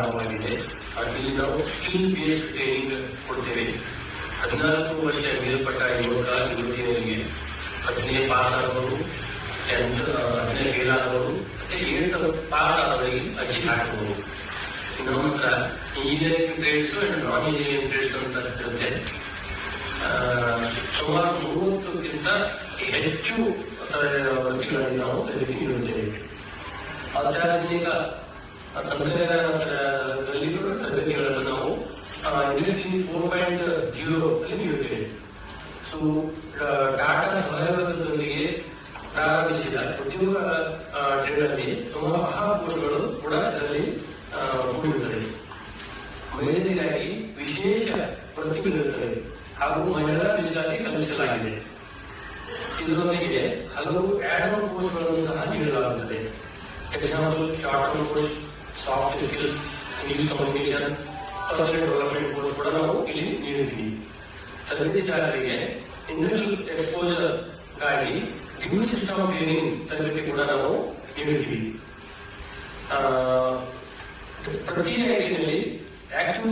ಪ್ರಾರಂಭವಾಗಿದೆ. ಇಲ್ಲಿ ನಾವು ಸ್ಕಿಲ್ ಬೇಸ್ಡ್ ಟ್ರೈನಿಂಗ್ ಕೊಡ್ತೇವೆ. 14 ವರ್ಷ ಮೇಲ್ಪಟ್ಟ ಯುವಕ ಯುವತಿಯರಿಗೆ 10ನೇ ಪಾಸ್ ಆದವರು, 10ನೇ ಫೇಲ್ ಆದವರು, ಮತ್ತೆ 8 ಪಾಸ್ ಆದವರಿಗೆ ಅರ್ಜಿ ಹಾಕಬಹುದು. ನಂತರ engineering trades and non engineering trades ಅಂತ ಇರುತ್ತೆ. ಸುಮಾರು 30ಕ್ಕಿಂತ ಹೆಚ್ಚು ವೃತ್ತಿಗಳಲ್ಲಿ ನಾವು ತರಬೇತಿ ನೀಡುತ್ತೇವೆ. ಅತ್ಯಾಧುನಿಕ ತಂತ್ರಜ್ಞಾನದಲ್ಲಿ ತರಬೇತಿಗಳನ್ನು ನಾವು ಇಂಡಸ್ಟ್ರಿ 4.0 ಅಲ್ಲಿ ನೀಡುತ್ತೇವೆ. ಸೊ ಟಾಟಾ ಸಹಯೋಗದೊಂದಿಗೆ ಪ್ರಾರಂಭಿಸಿದ ಉದ್ಯೋಗ ಟ್ರೇಡ್ ಅಲ್ಲಿ ಸುಮಾರು ಮಹಾಪುರುಷಗಳು ಕೂಡ ಇದರಲ್ಲಿ ಕೂಡಿರುತ್ತದೆ. ಮಹಿಳೆಯರಿಗಾಗಿ ವಿಶೇಷ ವೃತ್ತಿಗಳಿರುತ್ತವೆ ಹಾಗೂ ಮಹಿಳಾ ಮೀಸಲಾತಿ ಕಲ್ಪಿಸಲಾಗಿದೆ. ಇದರೊಂದಿಗೆ ಹಲವು ಆಡ್-ಆನ್ ಕೋರ್ಸ್ಗಳನ್ನು ಸಹ ನೀಡಲಾಗುತ್ತದೆ. Example short term course, soft skills, English communication, personal development course ಕೂಡ ನಾವು ಇಲ್ಲಿ ನೀಡುತ್ತೀವಿ. ತರಬೇತಿದಾರರಿಗೆ ಇಂಡಸ್ಟ್ರಿಯಲ್ ಎಕ್ಸ್ಪೋಜರ್ ಗಾಗಿ ಡ್ಯೂ ಸಿಸ್ಟಮ್ ಟ್ರೈನಿಂಗ್ ತರಬೇತಿ ಕೂಡ ನಾವು ನೀಡುತ್ತೀವಿ. ಪ್ರತಿ ಆಕ್ಟಿವ್